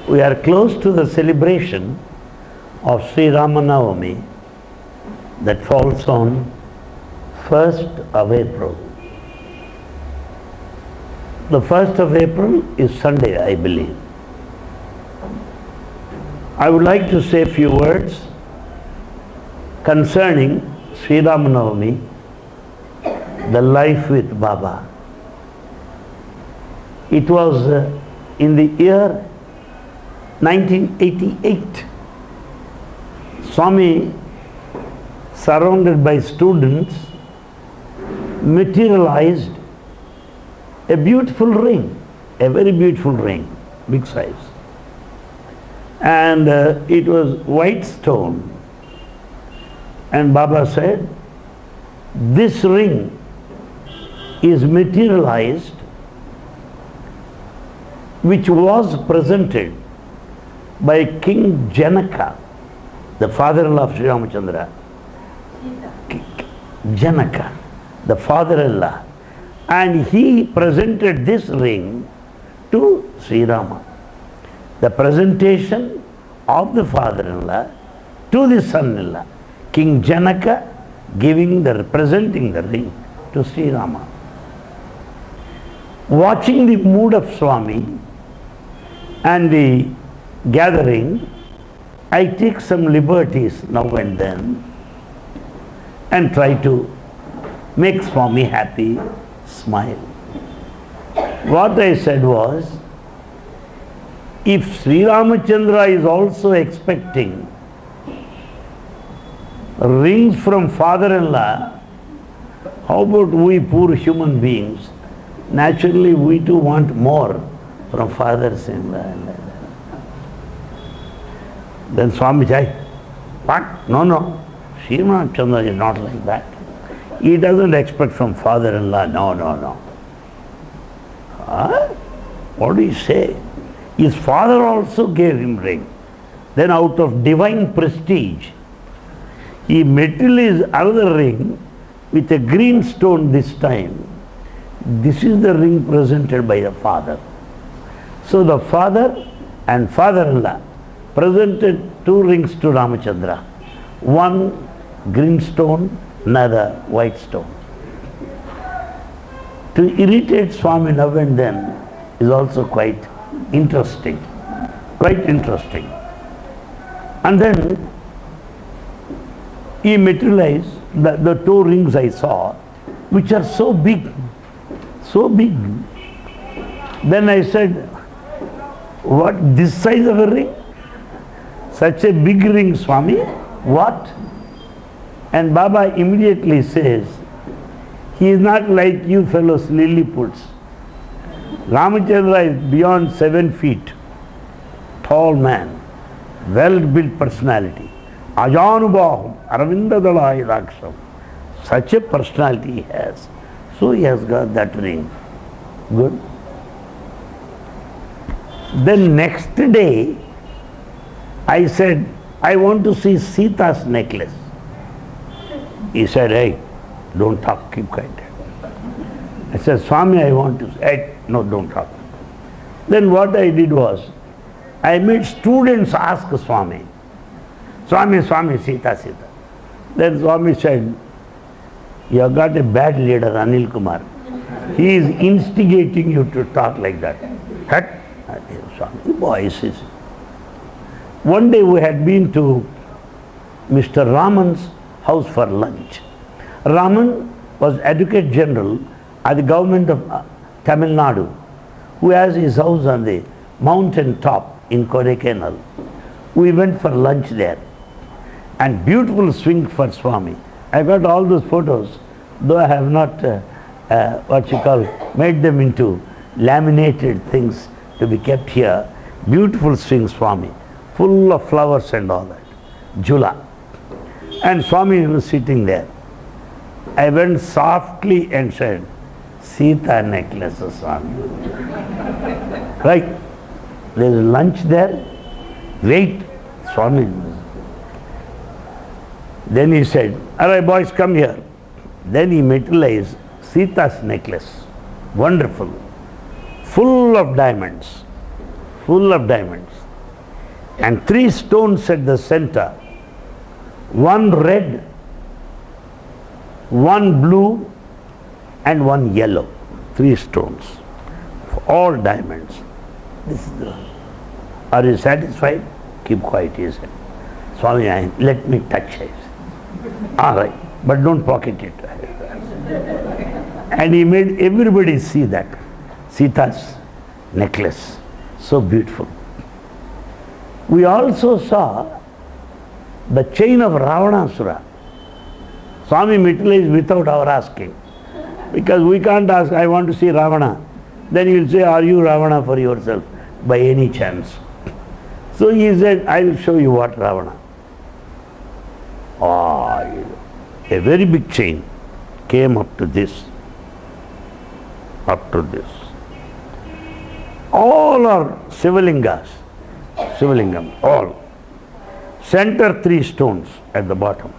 We are close to the celebration of Sri Ramanavami that falls on 1st of April. The 1st of April is Sunday, I believe. I would like to say a few words concerning Sri Ramanavami, the life with Baba. It was in the year 1988. Swami, surrounded by students, materialized a beautiful ring, a very beautiful ring, big size. And it was white stone. And Baba said, this ring is materialized, which was presented by King Janaka, the father-in-law of Sri Ramachandra. Janaka, the father-in-law. And he presented this ring to Sri Rama. The presentation of the father-in-law to the son-in-law. King Janaka presenting the ring to Sri Rama. Watching the mood of Swami and the gathering, I take some liberties now and then and try to make Swami happy, smile. What I said was, if Sri Ramachandra is also expecting rings from father-in-law, how about we poor human beings? Naturally, we too want more from fathers-in-law. Then Swami said, what? No. Sri Ramachandra is not like that. He doesn't expect from father-in-law. No. Huh? What do you say? His father also gave him ring. Then out of divine prestige, he materialized another ring with a green stone this time. This is the ring presented by the father. So the father and father-in-law presented two rings to Ramachandra. One green stone, another white stone. To irritate Swami now and then is also quite interesting. And then he materialized the two rings I saw, which are so big. Then I said, what, this size of a ring? Such a big ring, Swami? What? And Baba immediately says, he is not like you fellows Lilliputs. Ramachandra is beyond 7 feet, tall man, well-built personality. Ajanubahum, Aravindadalai Raksham. Such a personality he has. So he has got that ring. Good. Then next day, I said, I want to see Sita's necklace. He said, hey, don't talk, keep quiet. I said, Swami, I want to see. Hey, no, don't talk. Then what I did was, I made students ask Swami, Swami, Sita. Then Swami said, you have got a bad leader, Anil Kumar. He is instigating you to talk like that. Swami, boys. One day we had been to Mr. Raman's house for lunch. Raman was Advocate General at the government of Tamil Nadu, who has his house on the mountain top in Kodaikanal. We went for lunch there. And beautiful swing for Swami. I got all those photos, though I have not, made them into laminated things to be kept here. Beautiful swing, Swami, full of flowers and all that. Jula. And Swami was sitting there. I went softly and said, Sita necklace, Swami. Right? There is lunch there. Wait, Swami. Then he said, all right, boys, come here. Then he materialized Sita's necklace. Wonderful. Full of diamonds. and 3 stones at the center, 1 red, 1 blue and 1 yellow. 3 stones, all diamonds. This is the, are you satisfied? Keep quiet, he said. Swami, let me touch it. All right, but don't pocket it. And he made everybody see that. Sita's necklace, so beautiful. We also saw the chain of Ravanasura. Swami materialized without our asking. Because we can't ask, I want to see Ravana. Then he will say, are you Ravana for yourself? By any chance. So he said, I will show you what Ravana. A very big chain came up to this. Up to this. All are Sivalingam, all. Center 3 stones at the bottom.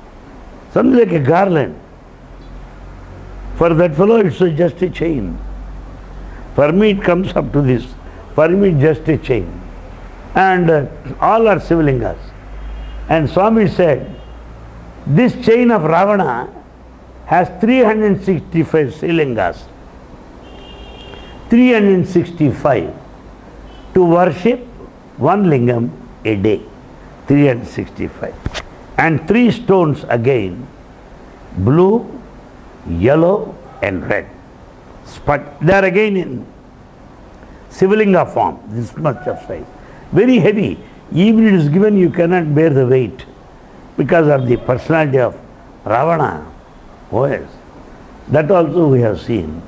Something like a garland. For that fellow it's just a chain. For me it comes up to this. For me it's just a chain. And all are Sivalingas. And Swami said, this chain of Ravana has 365 Sivalingas. 365 to worship 1 lingam a day. 365. And 3 stones again, blue, yellow and red. But they are again in Sivalinga form, this much of size. Very heavy. Even it is given, you cannot bear the weight because of the personality of Ravana. Oh yes. That also we have seen.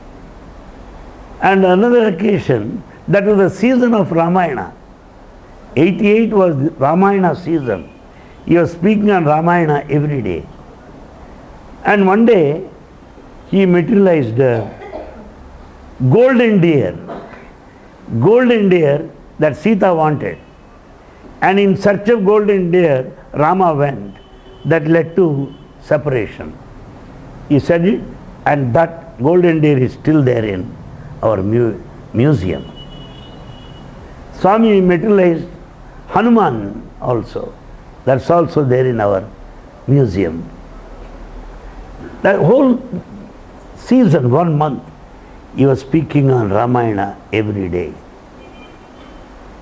And another occasion, that was the season of Ramayana. 88 was the Ramayana season. He was speaking on Ramayana every day. And one day, he materialized golden deer that Sita wanted. And in search of golden deer, Rama went. That led to separation. He said it, and that golden deer is still there in our museum. Swami materialized Hanuman also. That's also there in our museum. That whole season, 1 month, he was speaking on Ramayana every day.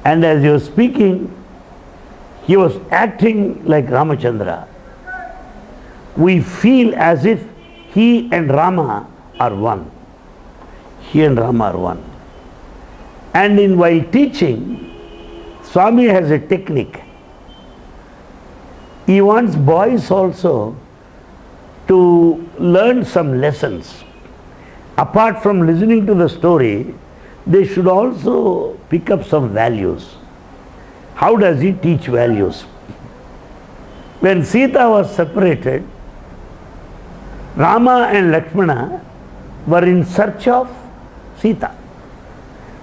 And as he was speaking, he was acting like Ramachandra. We feel as if he and Rama are one. He and Rama are one. And while teaching, Swami has a technique. He wants boys also to learn some lessons. Apart from listening to the story, they should also pick up some values. How does he teach values? When Sita was separated, Rama and Lakshmana were in search of Sita.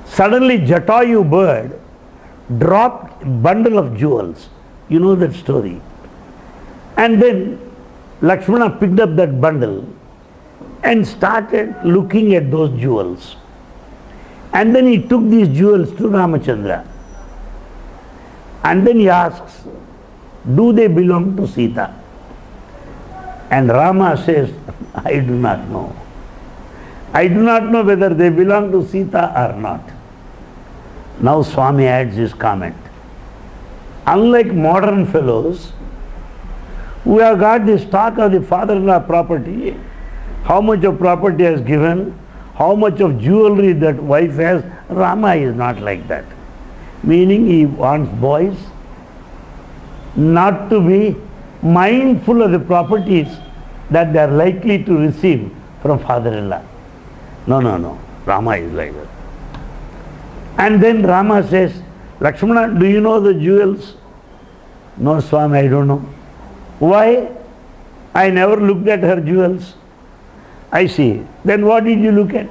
Suddenly Jatayu bird dropped a bundle of jewels. You know that story. And then Lakshmana picked up that bundle and started looking at those jewels. And then he took these jewels to Ramachandra. And then he asks, do they belong to Sita? And Rama says, I do not know. I do not know whether they belong to Sita or not. Now Swami adds his comment. Unlike modern fellows, who have got the stock of the father-in-law property, how much of property has given, how much of jewelry that wife has, Rama is not like that. Meaning he wants boys not to be mindful of the properties that they are likely to receive from father-in-law. No. Rama is like that. And then Rama says, Lakshmana, do you know the jewels? No, Swami, I don't know. Why? I never looked at her jewels. I see. Then what did you look at?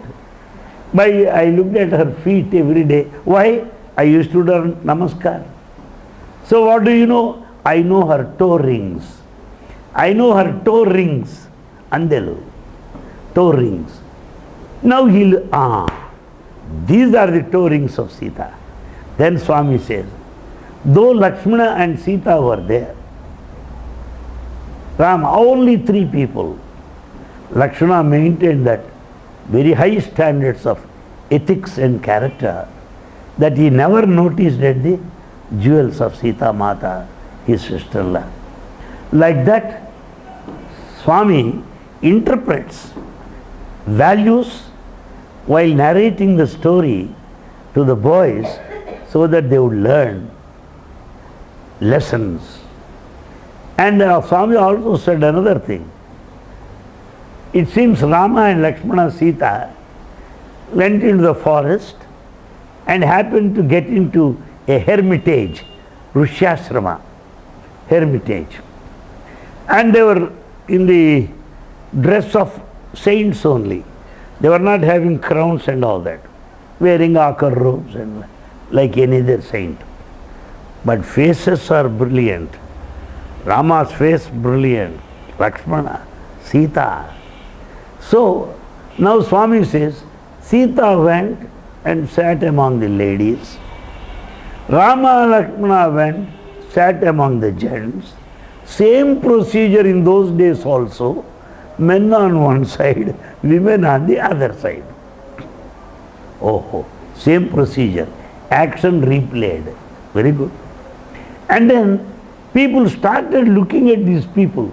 I looked at her feet every day. Why? I used to do namaskar. So what do you know? I know her toe rings. I know her toe rings. Andelu. Toe rings. Now these are the toe rings of Sita. Then Swami says, Though Lakshmana and Sita were there, Ram, only 3 people. Lakshmana maintained that very high standards of ethics and character that he never noticed at the jewels of Sita Mata, his sister-in-law. Like that, Swami interprets values while narrating the story to the boys so that they would learn lessons. And Swami also said another thing. It seems Rama and Lakshmana Sita went into the forest and happened to get into a hermitage, Rishyashrama, hermitage. And they were in the dress of saints only. They were not having crowns and all that, wearing ochre robes and like any other saint. But faces are brilliant. Rama's face brilliant, Lakshmana, Sita. So now Swami says, Sita went and sat among the ladies. Rama and Lakshmana went, sat among the gents. Same procedure in those days also. Men on one side, women on the other side. Oh, same procedure. Action replayed. Very good. And then people started looking at these people.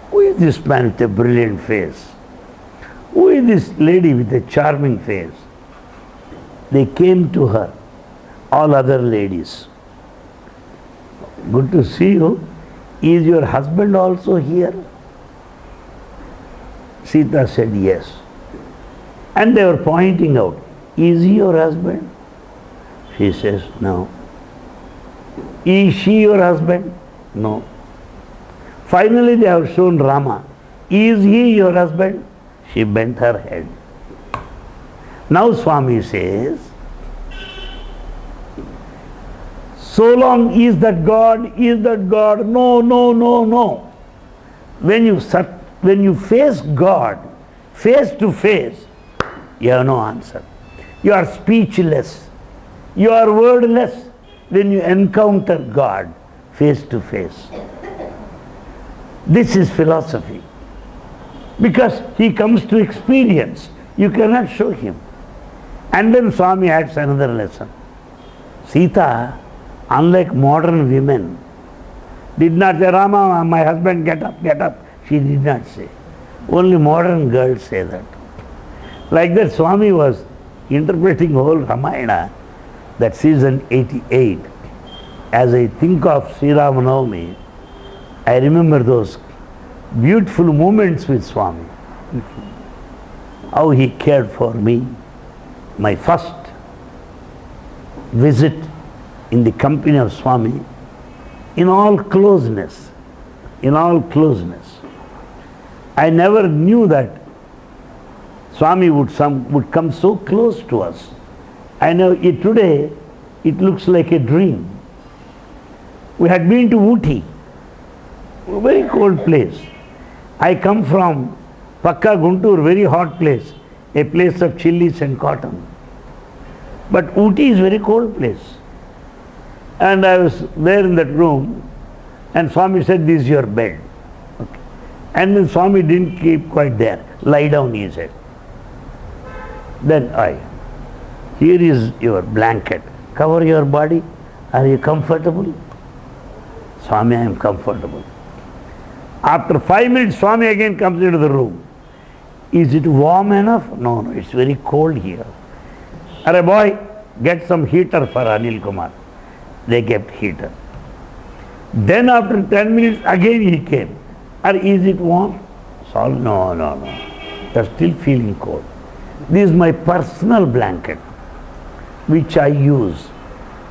Who is this man with a brilliant face? Who is this lady with a charming face? They came to her, all other ladies. Good to see you. Is your husband also here? Sita said yes. And they were pointing out, is he your husband? She says no. Is she your husband? No. Finally they have shown Rama. Is he your husband? She bent her head. Now Swami says, so long is that God, no, no, no, no. When you face God, face to face, you have no answer. You are speechless. You are wordless when you encounter God face to face. This is philosophy. Because he comes to experience. You cannot show him. And then Swami adds another lesson. Sita, unlike modern women, did not say, Rama, my husband, get up, get up. She did not say. Only modern girls say that. Like that, Swami was interpreting whole Ramayana, that season 88. As I think of Sai Ram Navami, I remember those beautiful moments with Swami. How he cared for me. My first visit in the company of Swami, in all closeness, I never knew that Swami would come so close to us. I know today it looks like a dream. We had been to Ooty, a very cold place. I come from Pakka Guntur, very hot place, a place of chilies and cotton. But Ooty is a very cold place. And I was there in that room, and Swami said, this is your bed. Okay. And then Swami didn't keep quite there. Lie down, he said. Then here is your blanket. Cover your body. Are you comfortable? Swami, I am comfortable. After 5 minutes, Swami again comes into the room. Is it warm enough? No, no, it's very cold here. Arey boy, get some heater for Anil Kumar. They kept heater. Then after 10 minutes, again he came. Is it warm? So, no, no, no. They're still feeling cold. This is my personal blanket, which I use.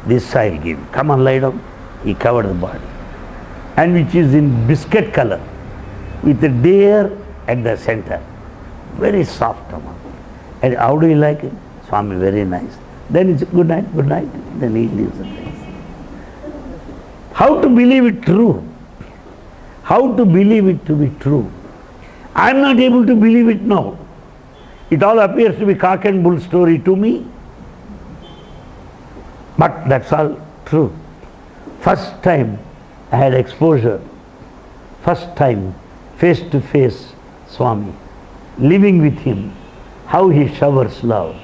This I'll give. Come on, lie down. He covered the body. And which is in biscuit color, with a deer at the center. Very soft amount. And how do you like it? Swami, very nice. Then it's good night, good night. Then he leaves the place. How to believe it true? How to believe it to be true? I am not able to believe it now. It all appears to be cock and bull story to me. But that's all True. First time I had exposure, first time face to face Swami, living with him, how he showers love.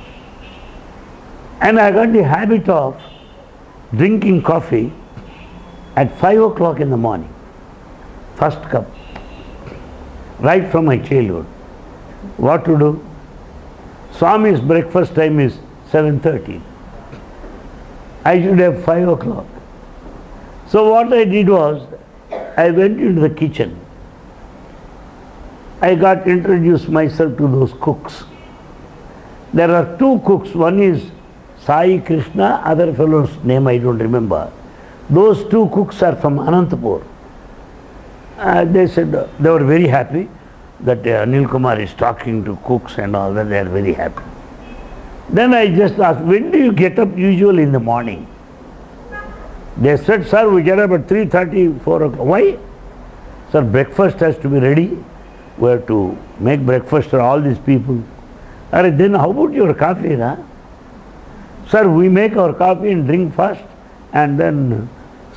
And I got the habit of drinking coffee at 5 o'clock in the morning, first cup, right from my childhood. What to do? Swami's breakfast time is 7:30. I should have 5 o'clock. So what I did was, I went into the kitchen. I got introduced myself to those cooks. There are two cooks. One is Sai Krishna, other fellow's name I don't remember. Those two cooks are from Anantapur. They said they were very happy that Anil Kumar is talking to cooks and all that. They are very happy. Then I just asked, when do you get up usually in the morning? They said, sir, we get up at 3:30, 4 o'clock. Why? Sir, breakfast has to be ready. We have to make breakfast for all these people. Then how about your coffee, huh? Sir, we make our coffee and drink first and then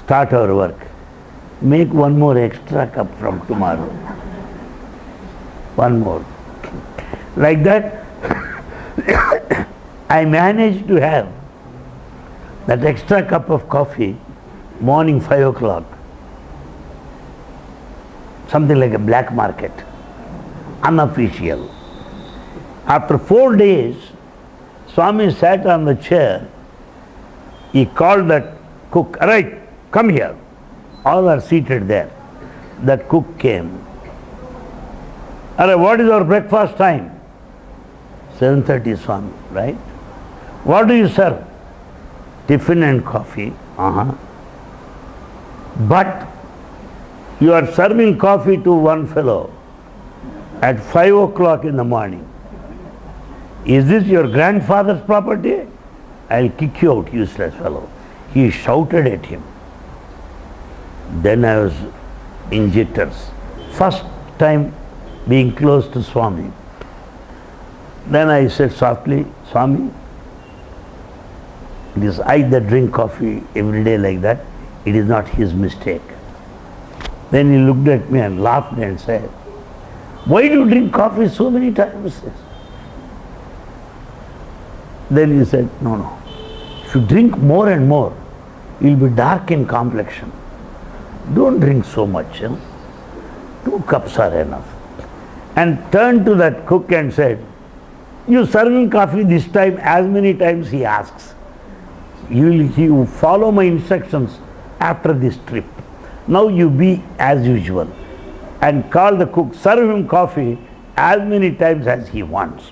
start our work. Make one more extra cup from tomorrow. One more. Like that, I managed to have that extra cup of coffee morning 5 o'clock. Something like a black market. Unofficial. After 4 days, Swami sat on the chair. He called that cook, right, come here. All are seated there. That cook came. What is our breakfast time? 7:30, Swami, right? What do you serve? Tiffin and coffee. But you are serving coffee to one fellow at 5 o'clock in the morning. Is this your grandfather's property? I'll kick you out, useless fellow. He shouted at him. Then I was in jitters. First time being close to Swami. Then I said softly, Swami, it is I that drink coffee every day like that. It is not his mistake. Then he looked at me and laughed and said, why do you drink coffee so many times? Then he said, no. If you drink more and more, you will be dark in complexion. Don't drink so much. 2 cups are enough. And turned to that cook and said, you serving coffee this time as many times he asks. You follow my instructions after this trip. Now you be as usual. And call the cook, serve him coffee as many times as he wants.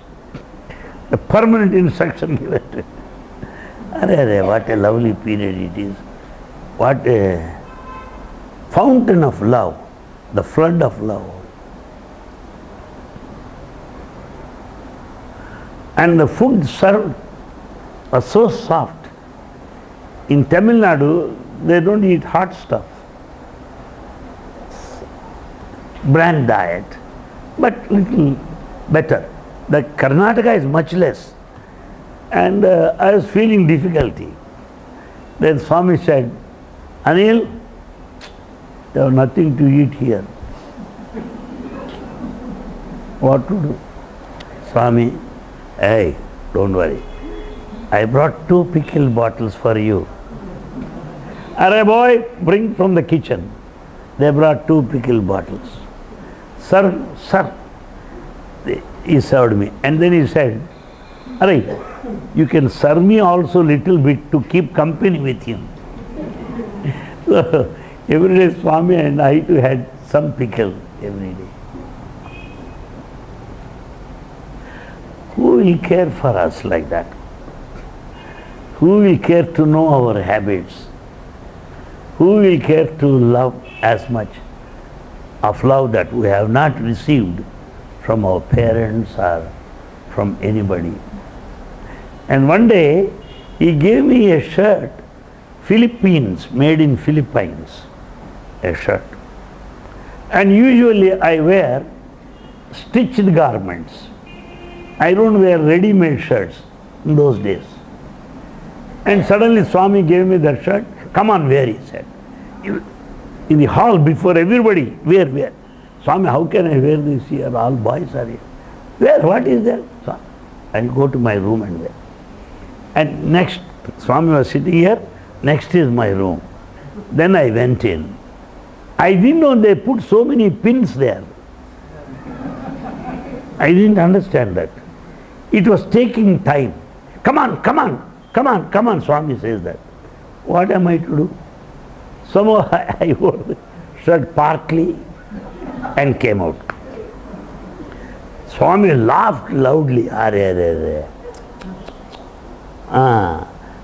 A permanent instruction given to him. What a lovely period it is. What a fountain of love. The flood of love. And the food served was so soft. In Tamil Nadu, they don't eat hot stuff. Bland diet, but little better. The Karnataka is much less. And I was feeling difficulty. Then Swami said, Anil, there was nothing to eat here. What to do? Swami, hey, don't worry. I brought 2 pickle bottles for you. Arey boy, bring from the kitchen. They brought 2 pickle bottles. Sir, he served me. And then he said, Arey, you can serve me also little bit to keep company with him. So, every day Swami and I too had some pickle every day. Who will care for us like that? Who will care to know our habits? Who will care to love as much of love that we have not received from our parents or from anybody? And one day he gave me a shirt, Philippines, made in Philippines, a shirt. And usually I wear stitched garments. I don't wear ready-made shirts in those days. And suddenly Swami gave me that shirt, Come on, wear, he said. In the hall before everybody, wear. Swami, how can I wear this here? All boys are here. Wear, what is there? So I'll go to my room and wear. And next, Swami was sitting here, next is my room. Then I went in. I didn't know they put so many pins there. I didn't understand that. It was taking time. Come on, Swami says that. What am I to do? Somehow I wore the shirt partly and came out. Swami laughed loudly.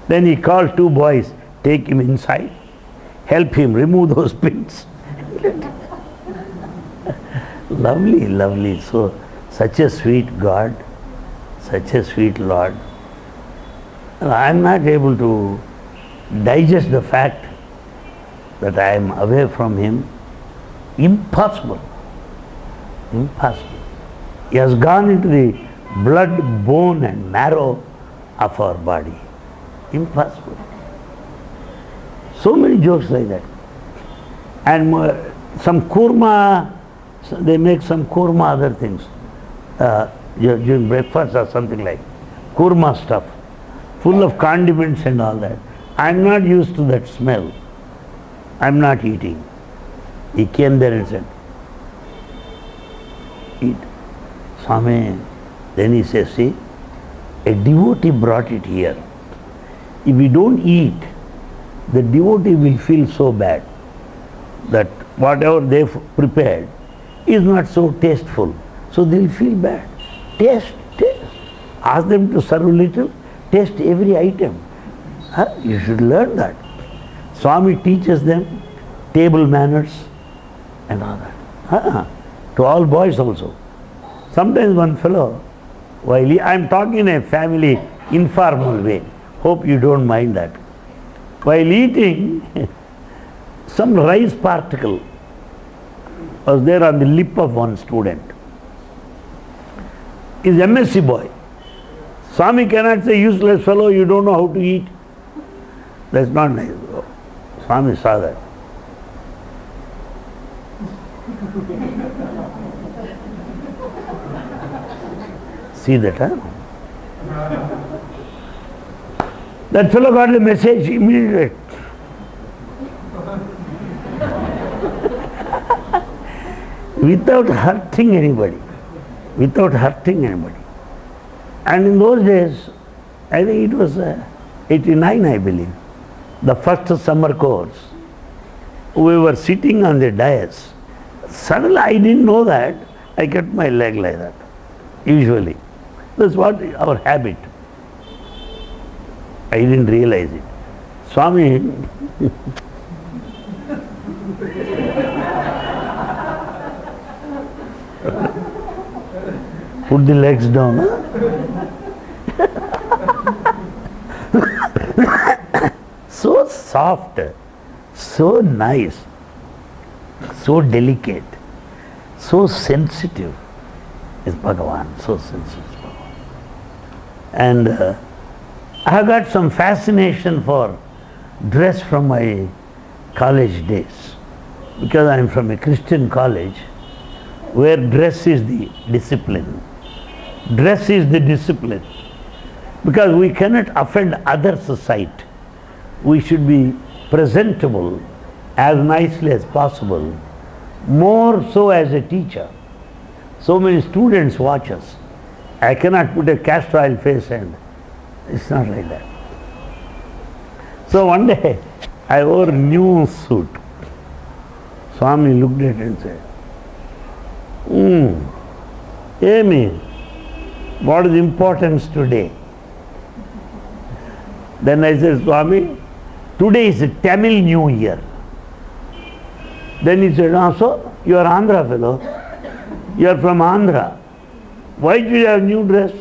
Then he called two boys, take him inside, help him remove those pins. Lovely. So, such a sweet God, such a sweet Lord. I am not able to digest the fact that I am away from Him. Impossible. He has gone into the blood, bone and marrow of our body. Impossible. So many jokes like that. And some kurma, they make some kurma other things. During breakfast or something like kurma stuff, full of condiments and all that. I am not used to that smell. I am not eating. He came there and said, eat. Swami, then he says, see, a devotee brought it here. If we don't eat, the devotee will feel so bad that whatever they prepared is not so tasteful. So they will feel bad. Taste. Ask them to serve a little, taste every item. You should learn that. Swami teaches them table manners and all that. To all boys also. Sometimes one fellow, while I am talking in a family informal way, hope you don't mind that. While eating, some rice particle was there on the lip of one student. He's MSc boy. Swami cannot say, useless fellow, you don't know how to eat. That's not nice. Swami saw that. See that, huh? That fellow got the message immediately. Without hurting anybody. And in those days, I think it was 89, I believe, the first summer course, we were sitting on the dais. Suddenly I didn't know that, I kept my leg like that, usually. That's what our habit. I didn't realize it. Swami, put the legs down. So soft, so nice, so delicate, so sensitive is Bhagavan, so sensitive is Bhagavan. And I have got some fascination for dress from my college days, because I am from a Christian college where dress is the discipline. Dress is the discipline. Because we cannot offend others' sight. We should be presentable as nicely as possible, more so as a teacher. So many students watch us. I cannot put a castor oil face and it's not like that. So one day I wore a new suit. Swami looked at it and said, Amy, what is importance today? Then I said, Swami, today is a Tamil New Year. Then he said, so you are Andhra fellow. You are from Andhra. Why do you have new dress?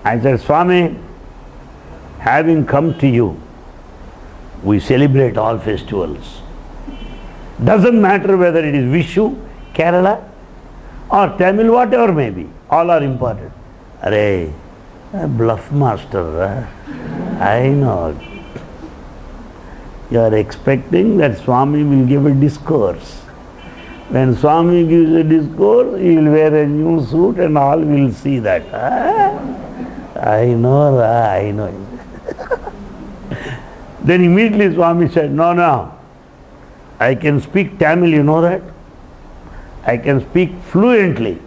I said, Swami, having come to you, we celebrate all festivals. Doesn't matter whether it is Vishu, Kerala or Tamil, whatever may be. All are important. Arey, bluff master, I know. You are expecting that Swami will give a discourse. When Swami gives a discourse, he will wear a new suit and all will see that. I know. Then immediately Swami said, no, I can speak Tamil, you know that? I can speak fluently.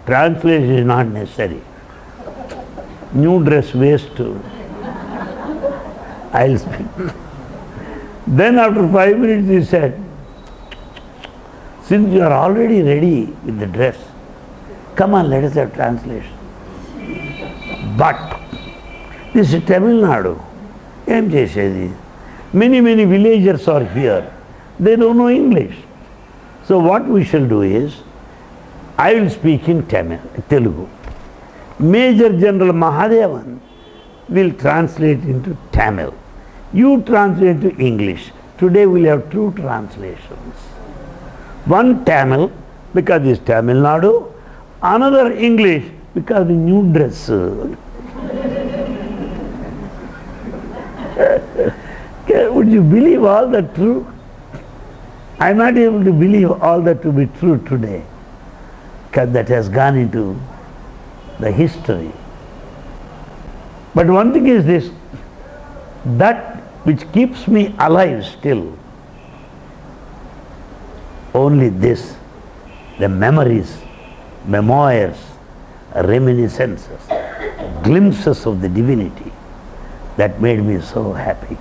Translation is not necessary. New dress waste. I'll speak. Then after 5 minutes he said, since you are already ready with the dress, come on, let us have translation. But this is Tamil Nadu. Many villagers are here. They don't know English. So what we shall do is, I will speak in Telugu. Major General Mahadevan will translate into Tamil. You translate to English. Today we will have 2 translations. One Tamil, because it is Tamil Nadu. Another English, because the new dress. Would you believe all that true? I am not able to believe all that to be true today, because that has gone into the history. But one thing is this, that which keeps me alive still, only this, the memories, memoirs, reminiscences, glimpses of the divinity, that made me so happy.